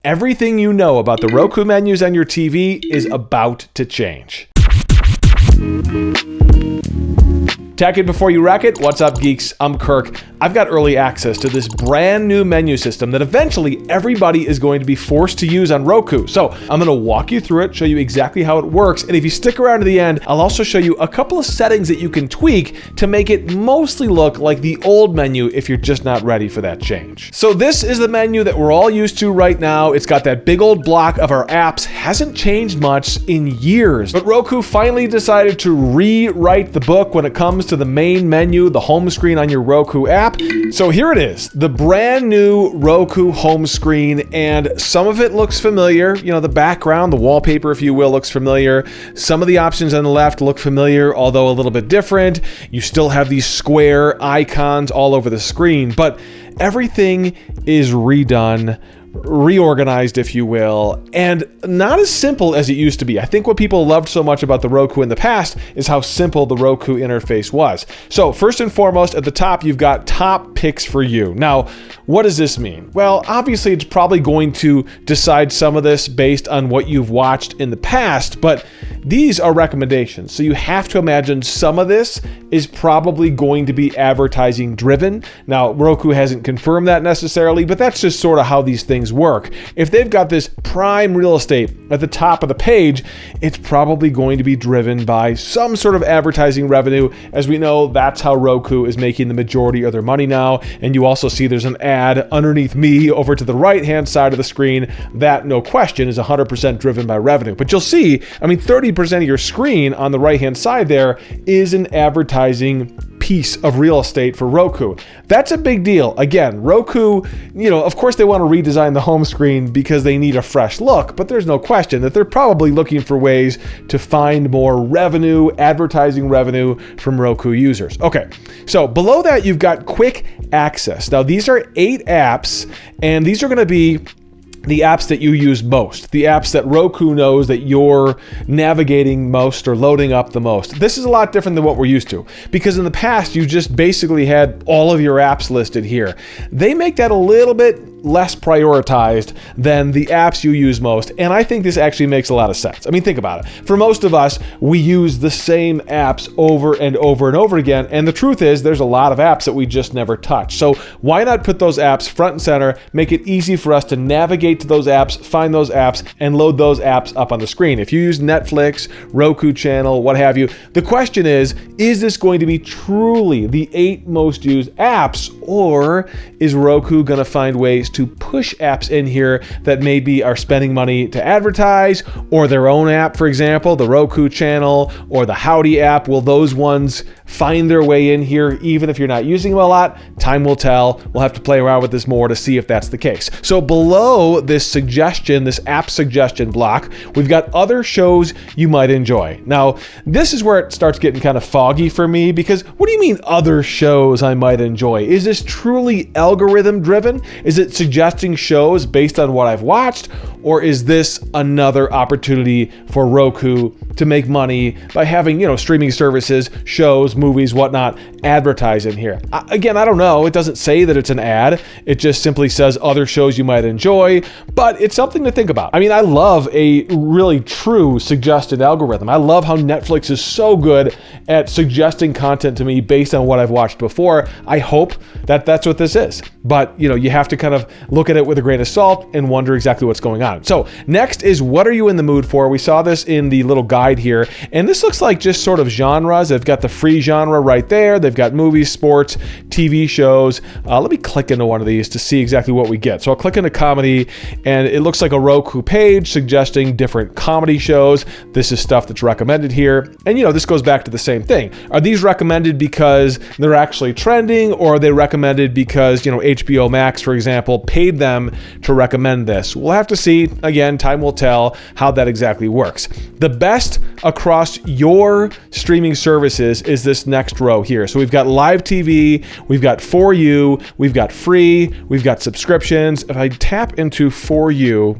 Everything you know about the Roku menus on your TV is about to change. Tech it before you wreck it. What's up, geeks? I'm Kirk. I've got early access to this brand new menu system that eventually everybody is going to be forced to use on Roku. So I'm going to walk you through it, show you exactly how it works. And if you stick around to the end, I'll also show you a couple of settings that you can tweak to make it mostly look like the old menu if you're just not ready for that change. So this is the menu that we're all used to right now. It's got that big old block of our apps. Hasn't changed much in years. But Roku finally decided to rewrite the book when it comes to the main menu, the home screen on your Roku app. So here it is, the brand new Roku home screen, and some of it looks familiar. You know, the background, the wallpaper, if you will, looks familiar. Some of the options on the left look familiar, although a little bit different. You still have these square icons all over the screen, but everything is redone, reorganized, if you will, and not as simple as it used to be. I think what people loved so much about the Roku in the past is how simple the Roku interface was. So first and foremost, at the top, you've got top picks for you. Now, what does this mean? Well, obviously, it's probably going to decide some of this based on what you've watched in the past, but these are recommendations. So you have to imagine some of this is probably going to be advertising driven. Now, Roku hasn't confirmed that necessarily, but that's just sort of how these things work. If they've got this prime real estate at the top of the page, it's probably going to be driven by some sort of advertising revenue. As we know, that's how Roku is making the majority of their money now. And you also see there's an ad underneath me over to the right-hand side of the screen that, no question, is 100% driven by revenue. But you'll see, 30% of your screen on the right-hand side there is an advertising piece of real estate for Roku. That's a big deal. Again, Roku, of course they want to redesign the home screen because they need a fresh look, but there's no question that they're probably looking for ways to find more revenue, advertising revenue from Roku users. Okay, so below that you've got quick access. Now these are 8 apps, and these are going to be the apps that you use most, the apps that Roku knows that you're navigating most or loading up the most. This is a lot different than what we're used to, because in the past you just basically had all of your apps listed here. They make that a little bit less prioritized than the apps you use most, and I think this actually makes a lot of sense. Think about it. For most of us, we use the same apps over and over and over again, and the truth is there's a lot of apps that we just never touch. So why not put those apps front and center, make it easy for us to navigate to those apps, find those apps, and load those apps up on the screen. If you use Netflix, Roku channel, what have you, the question is this going to be truly the 8 most used apps, or is Roku going to find ways to push apps in here that maybe are spending money to advertise, or their own app, for example, the Roku channel or the Howdy app? Will those ones find their way in here even if you're not using them a lot? Time will tell. We'll have to play around with this more to see if that's the case. So below this suggestion, this app suggestion block, we've got other shows you might enjoy. Now, this is where it starts getting kind of foggy for me, because what do you mean other shows I might enjoy? Is this truly algorithm driven? Is it suggesting shows based on what I've watched, or is this another opportunity for Roku to make money by having, streaming services, shows, movies, whatnot, advertise in here? Again, I don't know. It doesn't say that it's an ad. It just simply says other shows you might enjoy, but it's something to think about. I love a really true suggested algorithm. I love how Netflix is so good at suggesting content to me based on what I've watched before. I hope that that's what this is. But, you have to kind of look at it with a grain of salt and wonder exactly what's going on. So next is, what are you in the mood for? We saw this in the little guide here, and this looks like just sort of genres. They've got the free genre right there. They've got movies, sports, TV shows. Let me click into one of these to see exactly what we get. So I'll click into comedy, and it looks like a Roku page suggesting different comedy shows. This is stuff that's recommended here. And this goes back to the same thing. Are these recommended because they're actually trending, or are they recommended because, HBO Max, for example, paid them to recommend this? We'll have to see. Again, time will tell how that exactly works. The best across your streaming services is this next row here. So we've got live TV, we've got For You, we've got free, we've got subscriptions. If I tap into For You,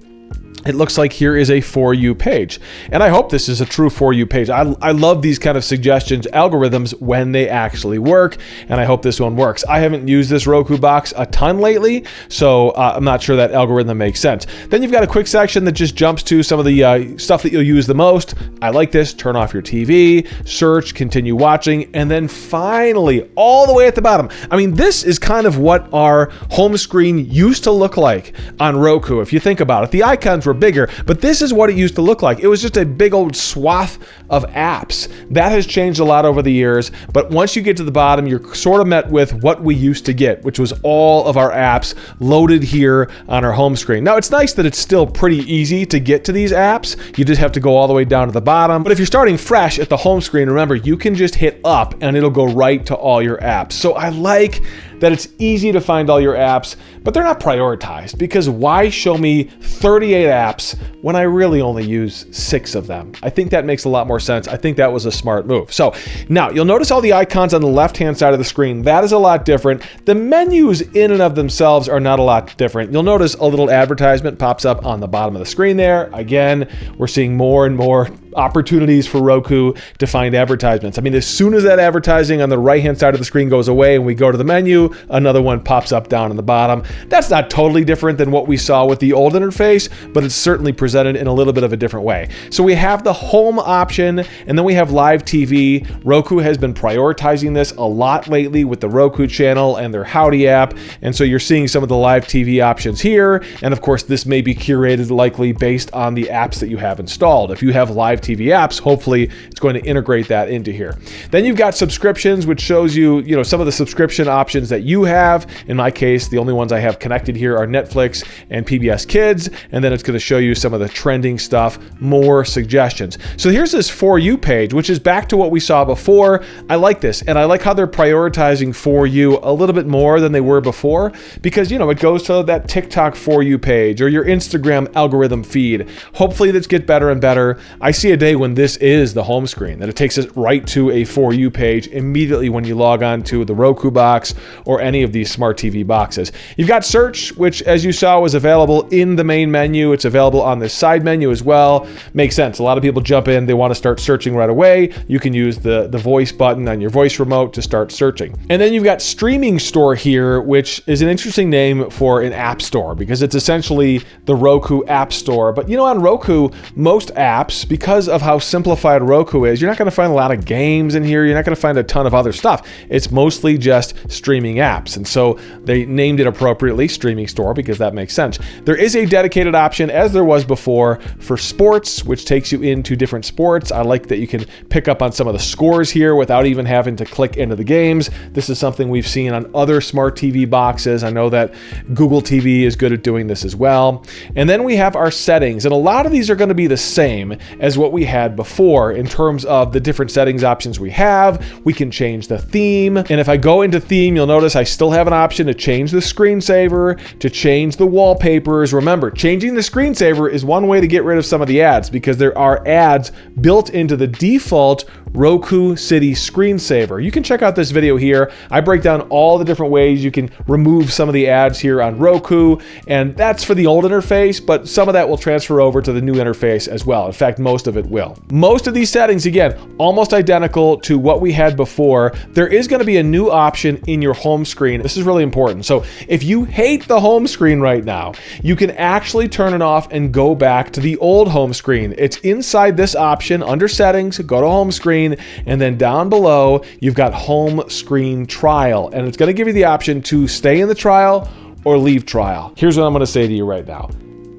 it looks like here is a For You page. And I hope this is a true For You page. I love these kind of suggestions, algorithms, when they actually work, and I hope this one works. I haven't used this Roku box a ton lately, so I'm not sure that algorithm makes sense. Then you've got a quick section that just jumps to some of the stuff that you'll use the most. I like this. Turn off your TV, search, continue watching, and then finally, all the way at the bottom. I mean, this is kind of what our home screen used to look like on Roku, if you think about it. The icons were bigger, but this is what it used to look like. It was just a big old swath of apps. That has changed a lot over the years, but once you get to the bottom, you're sort of met with what we used to get, which was all of our apps loaded here on our home screen. Now, it's nice that it's still pretty easy to get to these apps. You just have to go all the way down to the bottom. But if you're starting fresh at the home screen, remember, you can just hit up and it'll go right to all your apps. So I like that it's easy to find all your apps, but they're not prioritized, because why show me 38 apps when I really only use 6 of them? I think that makes a lot more sense. I think that was a smart move. So now you'll notice all the icons on the left-hand side of the screen. That is a lot different. The menus in and of themselves are not a lot different. You'll notice a little advertisement pops up on the bottom of the screen there. Again, we're seeing more and more opportunities for Roku to find advertisements. I mean, as soon as that advertising on the right-hand side of the screen goes away and we go to the menu, another one pops up down in the bottom. That's not totally different than what we saw with the old interface, but it's certainly presented in a little bit of a different way. So we have the home option, and then we have live TV. Roku has been prioritizing this a lot lately with the Roku channel and their Howdy app, and so you're seeing some of the live TV options here, and of course this may be curated likely based on the apps that you have installed. If you have live TV apps, hopefully it's going to integrate that into here. Then you've got subscriptions, which shows you, some of the subscription options that you have. In my case, the only ones I have connected here are Netflix and PBS Kids, and then it's going to show you some of the trending stuff, more suggestions. So here's this For You page, which is back to what we saw before. I like this, and I like how they're prioritizing For You a little bit more than they were before, because it goes to that TikTok For You page or your Instagram algorithm feed. Hopefully this gets better and better. I see a day when this is the home screen, that it takes us right to a For You page immediately when you log on to the Roku box or any of these smart TV boxes. You've got search, which as you saw was available in the main menu. It's available on this side menu as well. Makes sense. A lot of people jump in, they want to start searching right away. You can use the voice button on your voice remote to start searching. And then you've got Streaming Store here, which is an interesting name for an app store, because it's essentially the Roku app store. But on Roku, most apps, because of how simplified Roku is, you're not going to find a lot of games in here. You're not going to find a ton of other stuff. It's mostly just streaming apps. And so they named it appropriately Streaming Store, because that makes sense. There is a dedicated option, as there was before, for sports, which takes you into different sports. I like that you can pick up on some of the scores here without even having to click into the games. This is something we've seen on other smart TV boxes. I know that Google TV is good at doing this as well. And then we have our settings, and a lot of these are going to be the same as what we had before in terms of the different settings options we have. We can change the theme, and if I go into theme, you'll notice I still have an option to change the screensaver, to change the wallpapers. Remember, changing the screensaver is one way to get rid of some of the ads, because there are ads built into the default Roku City screensaver. You can check out this video here. I break down all the different ways you can remove some of the ads here on Roku, and that's for the old interface, but some of that will transfer over to the new interface as well. In fact, most of it will. Most of these settings, again, almost identical to what we had before. There is going to be a new option in your home screen. This is really important. So if you hate the home screen right now, you can actually turn it off and go back to the old home screen. It's inside this option under settings, go to home screen, and then down below, you've got home screen trial, and it's going to give you the option to stay in the trial or leave trial. Here's what I'm going to say to you right now.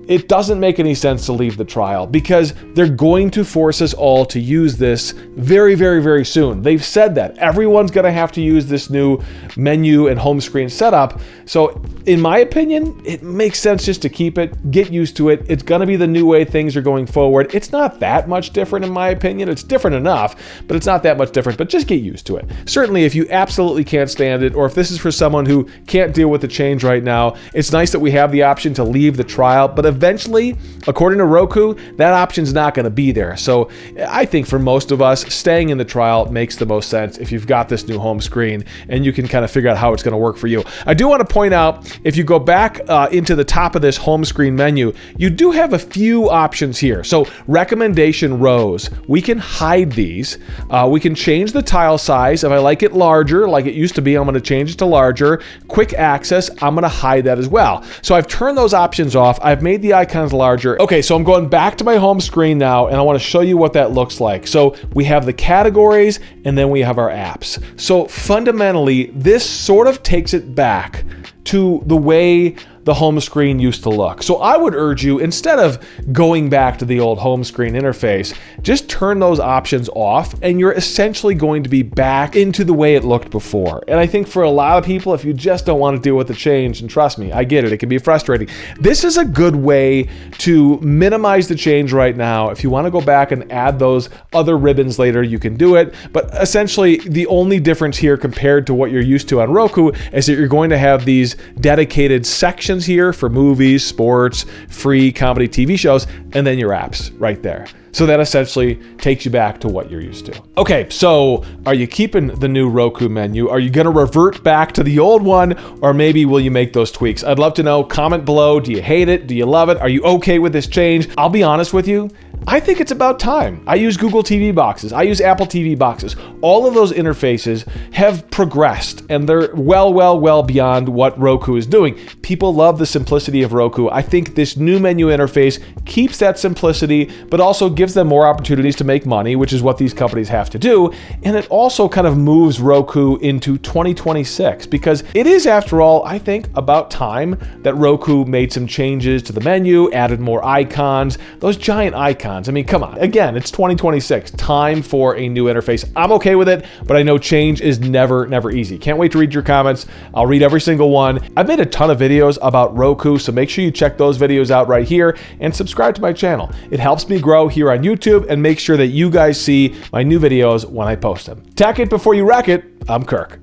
It doesn't make any sense to leave the trial, because they're going to force us all to use this very, very, very soon. They've said that. Everyone's going to have to use this new menu and home screen setup. So in my opinion, it makes sense just to keep it, get used to it. It's going to be the new way things are going forward. It's not that much different in my opinion. It's different enough, but it's not that much different, but just get used to it. Certainly if you absolutely can't stand it, or if this is for someone who can't deal with the change right now, it's nice that we have the option to leave the trial, but eventually, according to Roku, that option's not going to be there. So I think for most of us, staying in the trial makes the most sense if you've got this new home screen and you can kind of figure out how it's going to work for you. I do want to point out, if you go back into the top of this home screen menu, you do have a few options here. So recommendation rows, we can hide these. We can change the tile size. If I like it larger, like it used to be, I'm going to change it to larger. Quick access, I'm going to hide that as well. So I've turned those options off. I've made the icons larger. Okay, so I'm going back to my home screen now, and I want to show you what that looks like. So we have the categories, and then we have our apps. So fundamentally, this sort of takes it back to the way the home screen used to look. So I would urge you, instead of going back to the old home screen interface, just turn those options off and you're essentially going to be back into the way it looked before. And I think for a lot of people, if you just don't want to deal with the change, and trust me, I get it, it can be frustrating. This is a good way to minimize the change right now. If you want to go back and add those other ribbons later, you can do it. But essentially, the only difference here compared to what you're used to on Roku is that you're going to have these dedicated sections here for movies, sports, free comedy TV shows, and then your apps right there. So that essentially takes you back to what you're used to. Okay, so are you keeping the new Roku menu? Are you gonna revert back to the old one, or maybe will you make those tweaks? I'd love to know. Comment below. Do you hate it? Do you love it? Are you okay with this change? I'll be honest with you, I think it's about time. I use Google TV boxes. I use Apple TV boxes. All of those interfaces have progressed, and they're well beyond what Roku is doing. People love the simplicity of Roku. I think this new menu interface keeps that simplicity, but also gives them more opportunities to make money, which is what these companies have to do. And it also kind of moves Roku into 2026, because it is, after all, I think, about time that Roku made some changes to the menu, added more icons, those giant icons. I mean, come on. Again, it's 2026. Time for a new interface. I'm okay with it, but I know change is never easy. Can't wait to read your comments. I'll read every single one. I've made a ton of videos about Roku, so make sure you check those videos out right here and subscribe to my channel. It helps me grow here on YouTube and make sure that you guys see my new videos when I post them. Tack it before you wreck it. I'm Kirk.